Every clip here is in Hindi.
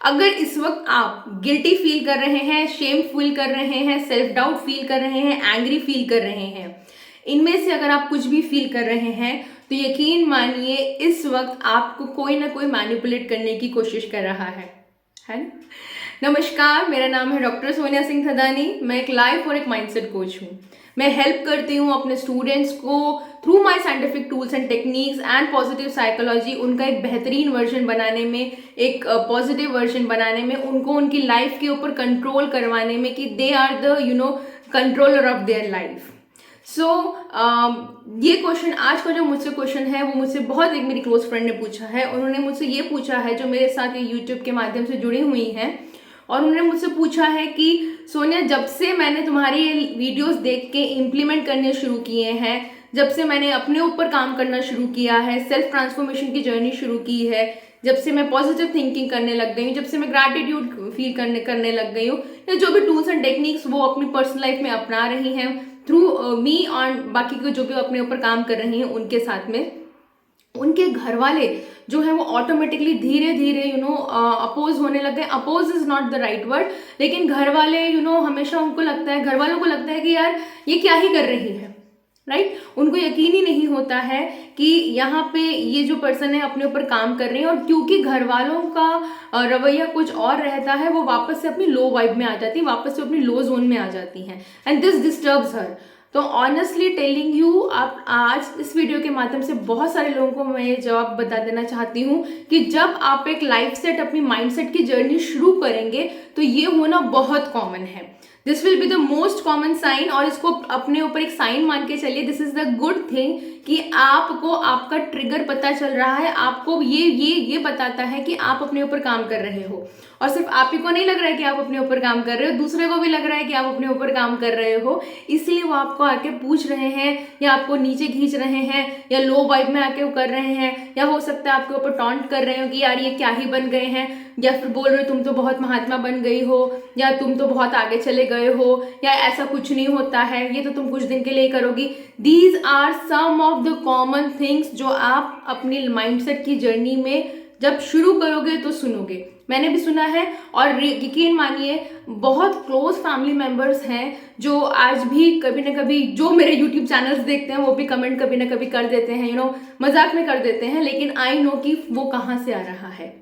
अगर इस वक्त आप गिल्टी फील कर रहे हैं, शेम फील कर रहे हैं, सेल्फ डाउट फील कर रहे हैं, एंग्री फील कर रहे हैं, इनमें से अगर आप कुछ भी फील कर रहे हैं तो यकीन मानिए इस वक्त आपको कोई ना कोई मैनिपुलेट करने की कोशिश कर रहा है ना। नमस्कार, मेरा नाम है डॉक्टर सोनिया सिंह थदानी। मैं एक लाइफ और एक माइंडसेट कोच हूँ। मैं हेल्प करती हूँ अपने स्टूडेंट्स को through my scientific tools and techniques and positive psychology, उनका एक बेहतरीन वर्जन बनाने में, एक पॉजिटिव वर्जन बनाने में, उनको उनकी लाइफ के ऊपर कंट्रोल करवाने में कि they are the controller of their life. ये क्वेश्चन, आज का जो मुझसे क्वेश्चन है वो मुझसे बहुत एक मेरी क्लोज फ्रेंड ने पूछा है। उन्होंने मुझसे ये पूछा है, जो मेरे साथ यूट्यूब के माध्यम से जुड़ी हुई हैं, और उन्होंने मुझसे पूछा है कि सोनिया, जब से मैंने तुम्हारी ये वीडियोस देख के इम्प्लीमेंट करने शुरू किए हैं, जब से मैंने अपने ऊपर काम करना शुरू किया है, सेल्फ ट्रांसफॉर्मेशन की जर्नी शुरू की है, जब से मैं पॉजिटिव थिंकिंग करने लग गई हूँ, जब से मैं ग्रैटिट्यूड फील करने लग गई हूँ, या जो भी टूल्स एंड टेक्निक्स वो अपनी पर्सनल लाइफ में अपना रही हैं थ्रू मी और बाकी को जो भी अपने ऊपर काम कर रही हैं उनके साथ में, उनके घर वाले जो है वो ऑटोमेटिकली धीरे धीरे अपोज होने लग गए। Oppose is not the right word, लेकिन घर वाले हमेशा उनको लगता है, घर वालों को लगता है कि यार ये क्या ही कर रही है, राइट। उनको यकीन ही नहीं होता है कि यहाँ पे ये जो पर्सन है अपने ऊपर काम कर रही है, और क्योंकि घर वालों का रवैया कुछ और रहता है, वो वापस से अपनी लो वाइब में आ जाती है, वापस से अपनी लो जोन में आ जाती हैं, एंड दिस डिस्टर्ब्स हर। तो ऑनेस्टली टेलिंग यू, आप आज इस वीडियो के माध्यम से बहुत सारे लोगों को मैं ये जवाब बता देना चाहती हूँ कि जब आप एक लाइफ सेट, अपनी माइंडसेट की जर्नी शुरू करेंगे तो ये होना बहुत कॉमन है। This will be the most common sign, और इसको अपने ऊपर एक साइन मान के चलिए। This is the good thing कि आपको आपका ट्रिगर पता चल रहा है, आपको ये बताता है कि आप अपने ऊपर काम कर रहे हो। और सिर्फ आप ही को नहीं लग रहा है कि आप अपने ऊपर काम कर रहे हो, दूसरे को भी लग रहा है कि आप अपने ऊपर काम कर रहे हो। इसलिए वो आपको आके पूछ रहे हैं, या आपको नीचे खींच रहे हैं, या लो वाइब में आके वो कर रहे हैं, या हो सकता है आपके ऊपर टॉन्ट कर रहे हो कि यार ये क्या ही बन गए हैं, या फिर बोल रहे हो तुम तो बहुत महात्मा बन गई हो, या तुम तो बहुत आगे चले गए हो, या ऐसा कुछ नहीं होता है, ये तो तुम कुछ दिन के लिए करोगी। These are some of the common things जो आप अपनी माइंडसेट की जर्नी में जब शुरू करोगे तो सुनोगे। मैंने भी सुना है, और यकीन मानिए बहुत क्लोज फैमिली मेंबर्स हैं जो आज भी कभी ना कभी, जो मेरे यूट्यूब चैनल्स देखते हैं वो भी कमेंट कभी ना कभी कर देते हैं, मजाक में कर देते हैं, लेकिन आई नो कि वो कहाँ से आ रहा है।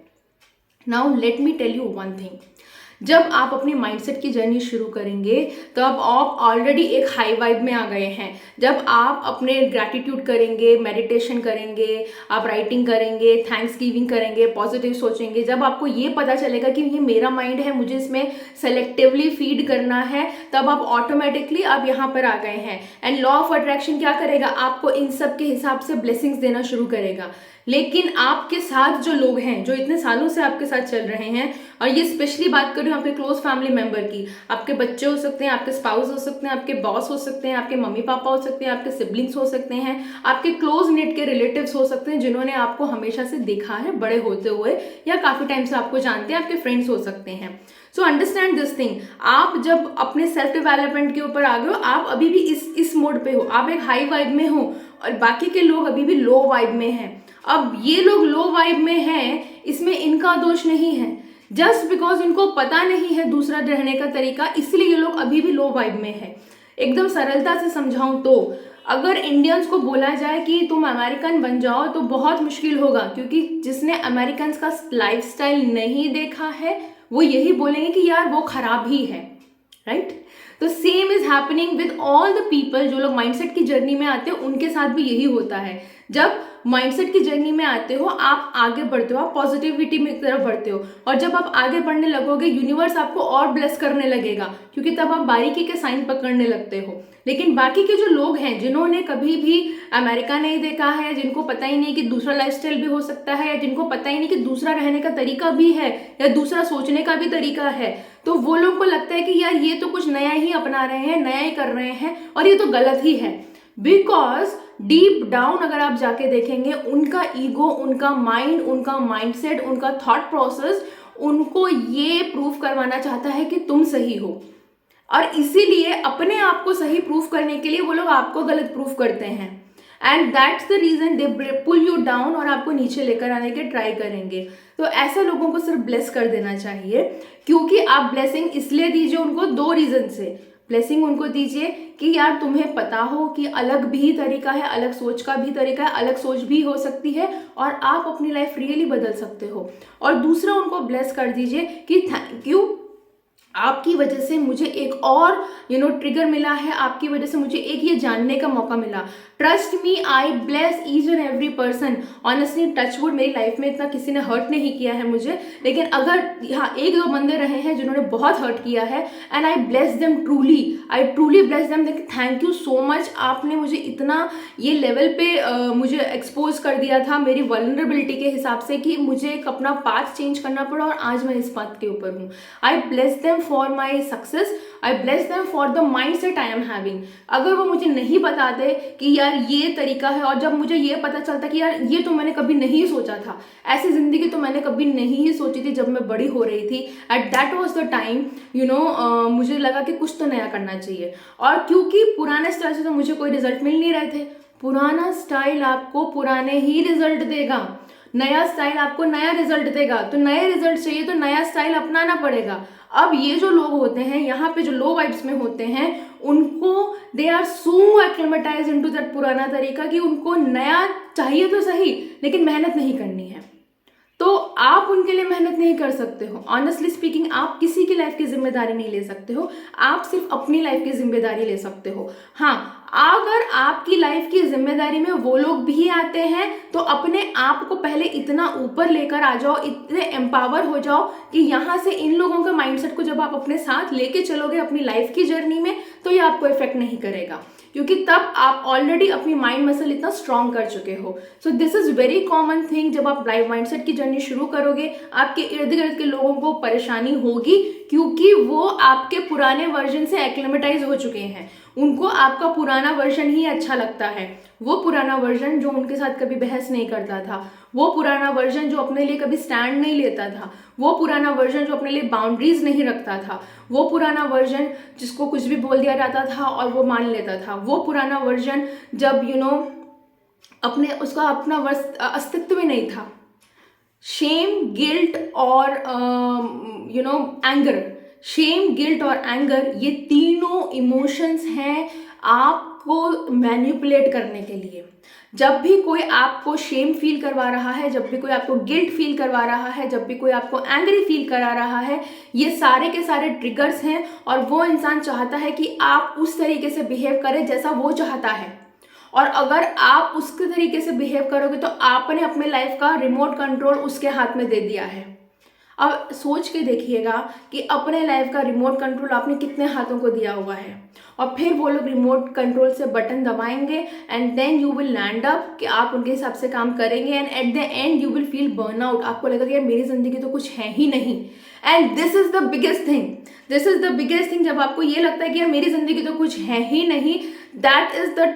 Now let me tell you one thing, जब आप अपनी माइंडसेट की जर्नी शुरू करेंगे तो अब आप ऑलरेडी एक हाई वाइब में आ गए हैं। जब आप अपने ग्रैटिट्यूड करेंगे, मेडिटेशन करेंगे, आप राइटिंग करेंगे, थैंक्स गिविंग करेंगे, पॉजिटिव सोचेंगे, जब आपको ये पता चलेगा कि ये मेरा माइंड है, मुझे इसमें सेलेक्टिवली फीड करना है, तब आप ऑटोमेटिकली आप यहाँ पर आ गए हैं। एंड लॉ ऑफ अट्रैक्शन क्या करेगा, आपको इन सब के हिसाब से ब्लेसिंग्स देना शुरू करेगा। लेकिन आपके साथ जो लोग हैं, जो इतने सालों से आपके साथ चल रहे हैं, और ये स्पेशली बात कर रही हूँ आपके क्लोज फैमिली मेंबर की, आपके बच्चे हो सकते हैं, आपके स्पाउस हो सकते हैं, आपके बॉस हो सकते हैं, आपके मम्मी पापा हो सकते हैं, आपके सिबलिंग्स हो सकते हैं, आपके क्लोज नेट के रिलेटिव्स हो सकते हैं जिन्होंने आपको हमेशा से देखा है बड़े होते हुए, या काफी टाइम से आपको जानते हैं, आपके फ्रेंड्स हो सकते हैं। सो अंडरस्टैंड दिस थिंग, आप जब अपने सेल्फ डेवलपमेंट के ऊपर आ गए हो, आप अभी भी इस मोड पे हो, आप एक हाई वाइब में हो, और बाकी के लोग अभी भी लो वाइब में हैं। अब ये लोग लो वाइब में हैं, इसमें इनका दोष नहीं है, जस्ट बिकॉज इनको पता नहीं है दूसरा रहने का तरीका, इसलिए ये लोग अभी भी लो वाइब में है। एकदम सरलता से समझाऊं तो अगर इंडियंस को बोला जाए कि तुम अमेरिकन बन जाओ तो बहुत मुश्किल होगा, क्योंकि जिसने अमेरिकन का लाइफस्टाइल नहीं देखा है वो यही बोलेंगे कि यार वो खराब ही है, राइट। तो same is happening with all the people, जो लोग माइंडसेट की जर्नी में आते हैं उनके साथ भी यही होता है। जब माइंडसेट की जर्नी में आते हो, आप आगे बढ़ते हो, आप पॉजिटिविटी में तरफ बढ़ते हो, और जब आप आगे बढ़ने लगोगे यूनिवर्स आपको और ब्लेस करने लगेगा, क्योंकि तब आप बारीकी के साइन पकड़ने लगते हो। लेकिन बाकी के जो लोग हैं जिन्होंने कभी भी अमेरिका नहीं देखा है, जिनको पता ही नहीं कि दूसरा लाइफस्टाइल भी हो सकता है, या जिनको पता ही नहीं कि दूसरा रहने का तरीका भी है, या दूसरा सोचने का भी तरीका है, तो वो लोग को लगता है कि यार ये तो कुछ नया ही अपना रहे हैं, नया ही कर रहे हैं, और ये तो गलत ही है। बिकॉज डीप डाउन अगर आप जाके देखेंगे, उनका ईगो, उनका माइंड, उनका माइंडसेट, उनका थॉट प्रोसेस उनको ये प्रूफ करवाना चाहता है कि तुम सही हो, और इसीलिए अपने आप को सही प्रूफ करने के लिए वो लोग आपको गलत प्रूफ करते हैं। And that's the reason they pull you down और आपको नीचे लेकर आने के ट्राई करेंगे। तो ऐसे लोगों को सिर्फ ब्लेस कर देना चाहिए, क्योंकि आप ब्लेसिंग इसलिए दीजिए उनको 2 रीज़न से। ब्लेसिंग उनको दीजिए कि यार तुम्हें पता हो कि अलग भी तरीका है, अलग सोच का भी तरीका है, अलग सोच भी हो सकती है और आप अपनी लाइफ रियली बदल सकते हो। और दूसरा उनको ब्लेस कर दीजिए कि थैंक यू, आपकी वजह से मुझे एक और ट्रिगर मिला है, आपकी वजह से मुझे एक ये जानने का मौका मिला। Trust me, I bless each and every person. Honestly touchwood मेरी लाइफ में इतना किसी ने हर्ट नहीं किया है मुझे, लेकिन अगर यहाँ 1-2 बंदे रहे हैं जिन्होंने बहुत हर्ट किया है, and I bless them truly, I truly bless them. Thank you so much, आपने मुझे इतना ये लेवल पे मुझे एक्सपोज कर दिया था मेरी वल्नरेबिलिटी के हिसाब से कि मुझे एक अपना पाथ चेंज करना पड़ा और आज मैं इस पाथ के ऊपर हूँ। आई bless them for my success, I bless them for the mind set I am having. अगर वो मुझे नहीं बताते कि यार ये तरीका है, और जब मुझे ये पता चलता कि यार ये तो मैंने कभी नहीं सोचा था, ऐसी जिंदगी तो मैंने कभी नहीं ही सोची थी जब मैं बड़ी हो रही थी, at that was the time मुझे लगा कि कुछ तो नया करना चाहिए। और क्योंकि पुराने स्टाइल से तो मुझे कोई रिजल्ट मिल नहीं रहे थे, पुराना स्टाइल आपको पुराने ही रिजल्ट देगा, नया स्टाइल आपको नया रिजल्ट देगा। तो नए रिजल्ट चाहिए तो नया स्टाइल अपनाना पड़ेगा। अब ये जो लोग होते हैं यहाँ पे, जो लो वाइब्स में होते हैं, उनको they are so acclimatize into that पुराना तरीका कि उनको नया चाहिए तो सही, लेकिन मेहनत नहीं करनी है। तो आप उनके लिए मेहनत नहीं कर सकते हो। ऑनेस्टली स्पीकिंग, आप किसी की लाइफ की जिम्मेदारी नहीं ले सकते हो, आप सिर्फ अपनी लाइफ की जिम्मेदारी ले सकते हो। हाँ, अगर आपकी लाइफ की जिम्मेदारी में वो लोग भी आते हैं तो अपने आप को पहले इतना ऊपर लेकर आ जाओ, इतने एम्पावर हो जाओ कि यहाँ से इन लोगों के माइंडसेट को जब आप अपने साथ लेके चलोगे अपनी लाइफ की जर्नी में, तो ये आपको इफेक्ट नहीं करेगा, क्योंकि तब आप ऑलरेडी अपनी माइंड मसल इतना स्ट्रांग कर चुके हो। So this is very common thing. जब आप लाइफ माइंडसेट की जर्नी शुरू करोगे, आपके इर्द गिर्द के लोगों को परेशानी होगी, क्योंकि वो आपके पुराने वर्जन से एक्लिमेटाइज हो चुके हैं। उनको आपका पुराना वर्जन ही अच्छा लगता है, वो पुराना वर्जन जो उनके साथ कभी बहस नहीं करता था, वो पुराना वर्जन जो अपने लिए कभी स्टैंड नहीं लेता था, वो पुराना वर्जन जो अपने लिए बाउंड्रीज नहीं रखता था, वो पुराना वर्जन जिसको कुछ भी बोल दिया जाता था और वो मान लेता था, वो पुराना वर्जन जब अपने उसका अपना अस्तित्व ही नहीं था। शेम, गिल्ट और एंगर, शेम, गिल्ट और एंगर, ये तीनों इमोशंस हैं आपको मैनिपुलेट करने के लिए। जब भी कोई आपको शेम फील करवा रहा है, जब भी कोई आपको गिल्ट फील करवा रहा है, जब भी कोई आपको एंग्री फील करा रहा है, ये सारे के सारे ट्रिगर्स हैं और वो इंसान चाहता है कि आप उस तरीके से बिहेव करें जैसा वो चाहता है। और अगर आप उसके तरीके से बिहेव करोगे तो आपने अपने लाइफ का रिमोट कंट्रोल उसके हाथ में दे दिया है। अब सोच के देखिएगा कि अपने लाइफ का रिमोट कंट्रोल आपने कितने हाथों को दिया हुआ है, और फिर वो लोग रिमोट कंट्रोल से बटन दबाएंगे and then you will land up कि आप उनके हिसाब से काम करेंगे, and at the end you will feel burn out. आपको लगेगा यार मेरी जिंदगी तो कुछ है ही नहीं। And this is the biggest thing, this is the biggest thing. जब आपको ये लगता है कि यार मेरी जिंदगी तो कुछ है ही नहीं, that is the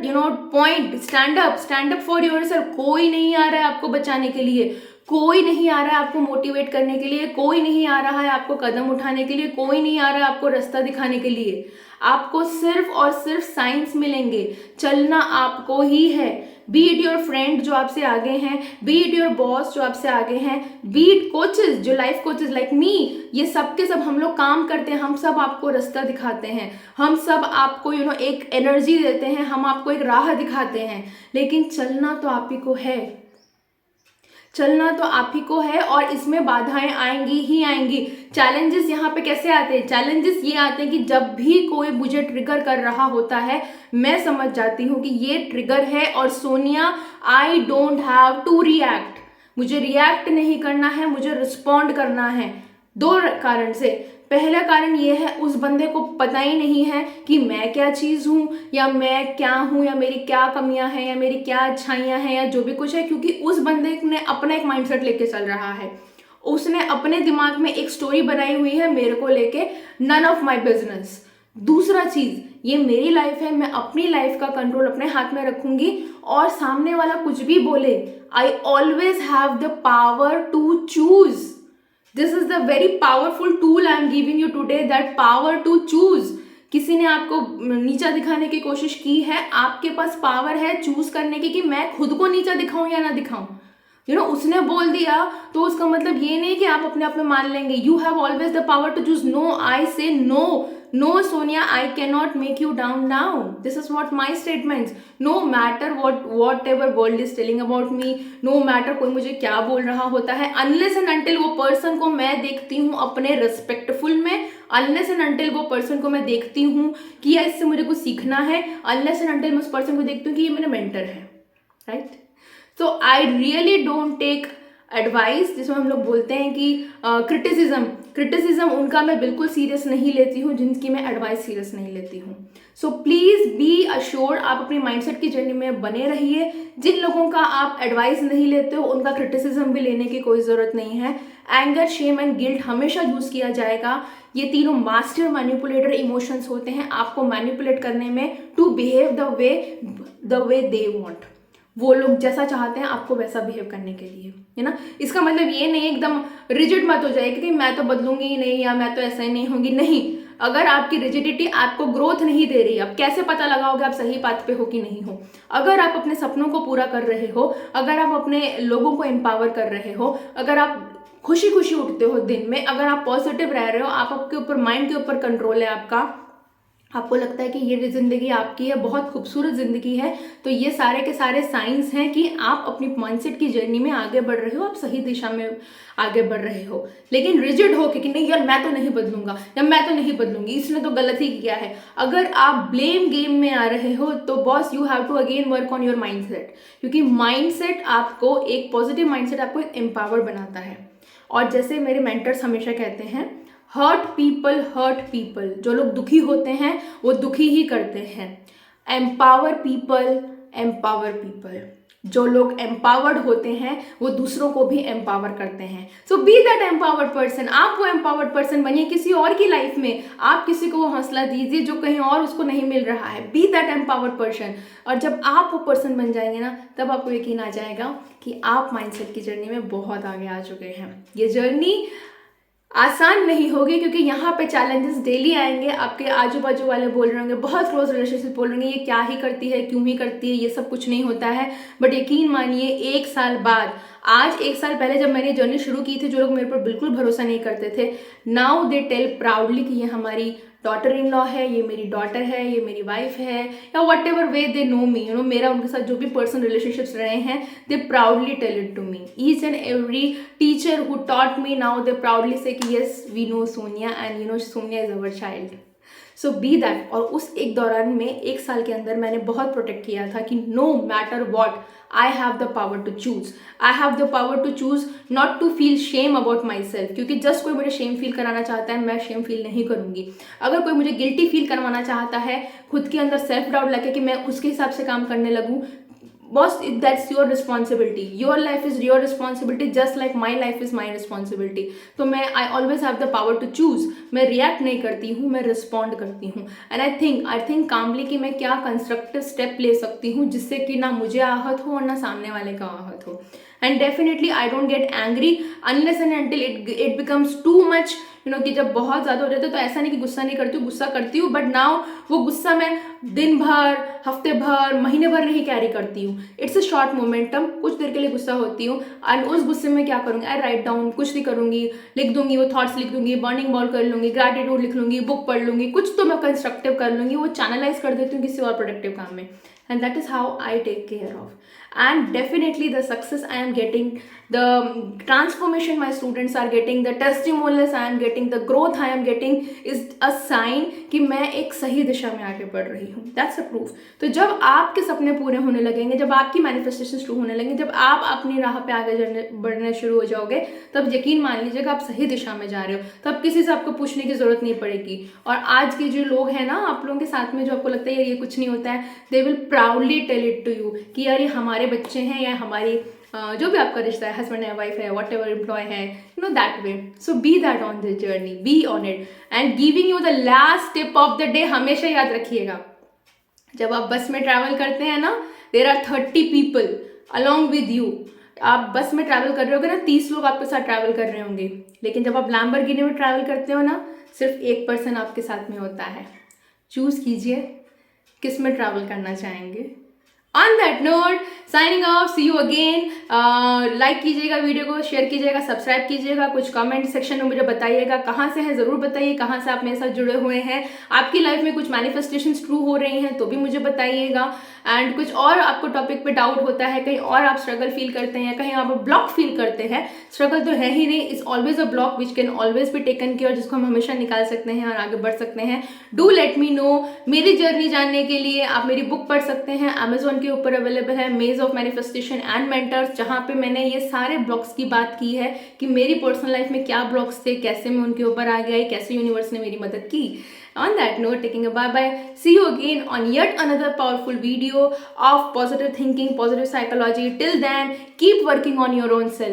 point. Stand up for yourself. कोई नहीं आ रहा है आपको बचाने के लिए, कोई नहीं आ रहा है आपको मोटिवेट करने के लिए, कोई नहीं आ रहा है आपको कदम उठाने के लिए, कोई नहीं आ रहा है आपको रास्ता दिखाने के लिए। आपको सिर्फ और सिर्फ साइंस मिलेंगे, चलना आपको ही है। बी इट योर फ्रेंड जो आपसे आगे हैं, बी इट योर बॉस जो आपसे आगे हैं, बी इट कोचेस जो लाइफ कोचेस लाइक मी, ये सब के सब हम लोग काम करते हैं, हम सब आपको रास्ता दिखाते हैं, हम सब आपको एक एनर्जी देते हैं, हम आपको एक राह दिखाते हैं, लेकिन चलना तो आप ही को है, चलना तो आप ही को है। और इसमें बाधाएं आएंगी ही आएंगी। चैलेंजेस यहाँ पे कैसे आते हैं? चैलेंजेस ये आते हैं कि जब भी कोई मुझे ट्रिगर कर रहा होता है, मैं समझ जाती हूँ कि ये ट्रिगर है और Sonia I don't have to react, मुझे रिएक्ट नहीं करना है, मुझे रिस्पॉन्ड करना है। 2 कारण से। पहला कारण ये है उस बंदे को पता ही नहीं है कि मैं क्या चीज़ हूँ, या मैं क्या हूँ, या मेरी क्या कमियां हैं, या मेरी क्या अच्छाइयाँ हैं, या जो भी कुछ है, क्योंकि उस बंदे ने अपना एक माइंडसेट लेके चल रहा है, उसने अपने दिमाग में एक स्टोरी बनाई हुई है मेरे को लेके, नन ऑफ माई बिजनेस। दूसरा चीज़, ये मेरी लाइफ है, मैं अपनी लाइफ का कंट्रोल अपने हाथ में रखूंगी, और सामने वाला कुछ भी बोले, I always have the power to choose. This is the very powerful tool I am giving you today, that power to choose, किसी ने आपको नीचा दिखाने की कोशिश की है, आपके पास पावर है चूज करने की कि मैं खुद को नीचा दिखाऊं या ना दिखाऊं। उसने बोल दिया तो उसका मतलब ये नहीं कि आप अपने आप में मान लेंगे। You have always the power to choose no. I say no, no Sonia, I can not make you down now. This is what my statements. No matter what ever world is telling about me, no matter कोई मुझे क्या बोल रहा होता है, अनलेस एंड अनटिल वो पर्सन को मैं देखती हूँ अपने रिस्पेक्टफुल में, अनलेस एंड अनटिल वो पर्सन को मैं देखती हूँ कि या इससे मुझे कुछ सीखना है, अनलेस एंड अनटिल मैं उस पर्सन को देखती हूँ कि ये मेरा मेंटर है, right. So I really don't take advice, जिसमें हम लोग बोलते हैं कि क्रिटिसिज्म उनका मैं बिल्कुल सीरियस नहीं लेती हूँ जिनकी मैं एडवाइस सीरियस नहीं लेती हूँ। सो प्लीज़ बी अश्योर्ड, आप अपनी माइंडसेट की जर्नी में बने रहिए। जिन लोगों का आप एडवाइस नहीं लेते हो उनका क्रिटिसिज्म भी लेने की कोई ज़रूरत नहीं है। एंगर, शेम एंड गिल्ट हमेशा यूज़ किया जाएगा। ये तीनों मास्टर मैनिपुलेटर इमोशंस होते हैं आपको मैनिपुलेट करने में, to behave the way they want. वो लोग जैसा चाहते हैं आपको वैसा बिहेव करने के लिए, है ना। इसका मतलब ये नहीं एकदम रिजिड मत हो जाए कि मैं तो बदलूंगी ही नहीं या मैं तो ऐसा ही नहीं होंगी, नहीं। अगर आपकी रिजिडिटी आपको ग्रोथ नहीं दे रही, आप कैसे पता लगाओगे आप सही बात पे हो कि नहीं हो। अगर आप अपने सपनों को पूरा कर रहे हो, अगर आप अपने लोगों को एम्पावर कर रहे हो, अगर आप खुशी खुशी उठते हो दिन में, अगर आप पॉजिटिव रह रहे हो, आप आपके ऊपर, माइंड के ऊपर कंट्रोल है आपका, आपको लगता है कि ये ज़िंदगी आपकी है, बहुत खूबसूरत ज़िंदगी है, तो ये सारे के सारे साइंस हैं कि आप अपनी माइंडसेट की जर्नी में आगे बढ़ रहे हो, आप सही दिशा में आगे बढ़ रहे हो। लेकिन रिजिड हो कि नहीं यार मैं तो नहीं बदलूंगा या मैं तो नहीं बदलूंगी, इसने तो गलत ही किया है, अगर आप ब्लेम गेम में आ रहे हो तो boss you have to again work on your mindset, क्योंकि माइंडसेट आपको, एक पॉजिटिव माइंडसेट आपको एक एम्पावर बनाता है। और जैसे मेरे मेंटर्स हमेशा कहते हैं, हर्ट पीपल, जो लोग दुखी होते हैं वो दुखी ही करते हैं। एम्पावर पीपल, जो लोग एम्पावर्ड होते हैं वो दूसरों को भी एम्पावर करते हैं। सो बी दैट एम्पावर्ड पर्सन, आप वो एम्पावर्ड पर्सन बनिए किसी और की लाइफ में, आप किसी को वो हौसला दीजिए जो कहीं और उसको नहीं मिल रहा है। बी दैट एम्पावर्ड पर्सन, और जब आप वो पर्सन बन जाएंगे ना, तब आपको यकीन आ जाएगा कि आप माइंडसेट की जर्नी में बहुत आगे आ चुके हैं। ये जर्नी आसान नहीं होगी क्योंकि यहाँ पे चैलेंजेस डेली आएंगे, आपके आजू बाजू वाले बोल रहे होंगे, बहुत क्लोज रिलेशनशिप बोल रहे होंगे ये क्या ही करती है, क्यों ही करती है, ये सब कुछ नहीं होता है। बट यकीन मानिए 1 साल बाद, आज 1 साल पहले जब मैंने जर्नी शुरू की थी, जो लोग मेरे पर बिल्कुल भरोसा नहीं करते थे, नाउ दे टेल प्राउडली कि ये हमारी डॉटर इन लॉ है, ये मेरी डॉटर है, ये मेरी वाइफ है, या what ever way they know me, मेरा उनके साथ जो भी पर्सनल रिलेशनशिप्स रहे हैं, they proudly tell it to me. Each and every teacher who taught me, now they proudly say कि yes we know Sonia and Sonia is our child. So be that. और उस एक दौरान में 1 साल के अंदर मैंने बहुत प्रोटेक्ट किया था कि no matter what, I have the power to choose, I have the power to choose not to feel shame about my self, क्योंकि जस्ट कोई मुझे शेम फील कराना चाहता है, मैं शेम फील नहीं करूंगी। अगर कोई मुझे गिल्टी फील करवाना चाहता है, खुद के अंदर सेल्फ डाउट लगे कि मैं उसके हिसाब से काम करने लगूँ, boss that's your responsibility, your life is your responsibility just like my life is my responsibility. तो मैं, I always have the power to choose, मैं रिएक्ट नहीं करती हूँ, मैं रिस्पॉन्ड करती हूँ। एंड आई थिंक कामली कि मैं क्या कंस्ट्रक्टिव स्टेप ले सकती हूँ जिससे कि ना मुझे आहत हो और ना सामने वाले का आहत हो। And definitely I don't get angry unless and until it becomes too much, कि जब बहुत ज़्यादा हो जाता है तो ऐसा नहीं कि गुस्सा नहीं करती हूँ, गुस्सा करती हूँ, बट नाउ वो गुस्सा मैं दिन भर, हफ्ते भर, महीने भर नहीं कैरी करती हूँ। इट्स अ शॉर्ट मोमेंटम, कुछ देर के लिए गुस्सा होती हूँ एंड उस गुस्से में क्या करूँगी, आई राइट डाउन, कुछ नहीं करूँगी, लिख दूंगी, वो थॉट्स लिख दूंगी, बर्निंग बॉल कर लूँगी, ग्रैटिट्यूड लिख लूँगी, बुक पढ़ लूँगी, कुछ तो मैं कंस्ट्रक्टिव कर लूँगी, वो चैनलाइज कर देती हूँ किसी और प्रोडक्टिव काम में। And that is how I take care of. And definitely the success I am getting, the transformation my students are getting, the testimonials I am getting, the growth I am getting is a sign कि मैं एक सही दिशा में आगे बढ़ रही हूँ। That's a proof। तो जब आपके सपने पूरे होने लगेंगे, जब आपकी मैनिफेस्टेशन शुरू होने लगेंगे, जब आप अपनी राह पे आगे बढ़ने शुरू हो जाओगे, तब यकीन मान लीजिएगा आप सही दिशा में जा रहे हो, तब किसी से आपको पूछने की जरूरत नहीं पड़ेगी। और आज के जो लोग हैं ना, आप लोगों के साथ में, जो आपको लगता है यार ये कुछ नहीं होता है, they will proudly tell it to you कि यार ये हमारे बच्चे हैं या हमारी जो भी आपका रिश्ता है, हस्बैंड है, वाइफ है, वॉट एवर एम्प्लॉय है, that way. So be that on this journey, be on it. And giving you the last tip of the day, हमेशा याद रखिएगा, जब आप बस में ट्रैवल करते हैं ना, there are 30 people along with you. आप बस में ट्रैवल कर रहे होगे ना, 30 लोग आपके साथ ट्रैवल कर रहे होंगे, लेकिन जब आप लैम्बोर्गिनी में ट्रैवल करते हो ना, सिर्फ 1 पर्सन आपके साथ में होता है। चूज़ कीजिए किस में ट्रैवल करना चाहेंगे। On that note signing off, see you again. Like कीजिएगा वीडियो को, शेयर कीजिएगा, सब्सक्राइब कीजिएगा, कुछ कमेंट सेक्शन में मुझे बताइएगा कहाँ से हैं, ज़रूर बताइए कहाँ से आप मेरे साथ जुड़े हुए हैं। आपकी लाइफ में कुछ मैनिफेस्टेशंस ट्रू हो रही हैं तो भी मुझे बताइएगा। एंड कुछ और आपको टॉपिक पे डाउट होता है, कहीं और आप स्ट्रगल फील करते हैं, कहीं आप ब्लॉक फील करते हैं, स्ट्रगल तो है ही नहीं, is always a block which can always be taken care, जिसको हम हमेशा निकाल सकते हैं और आगे बढ़ सकते हैं। Do let me know. मेरी जर्नी जानने के लिए आप मेरी बुक पढ़ सकते हैं, अमेजोन के ऊपर अवेलेबल है, मेज ऑफ मैनिफेस्टेशन एंड मेंटर्स, जहाँ पे मैंने ये सारे ब्लॉक्स की बात की है कि मेरी पर्सनल लाइफ में क्या ब्लॉक्स थे, कैसे मैं उनके ऊपर आ गया, कैसे यूनिवर्स ने मेरी मदद की। On that note, taking a bye-bye. See you again on yet another powerful video of positive thinking, positive psychology. Till then, keep working on your own self.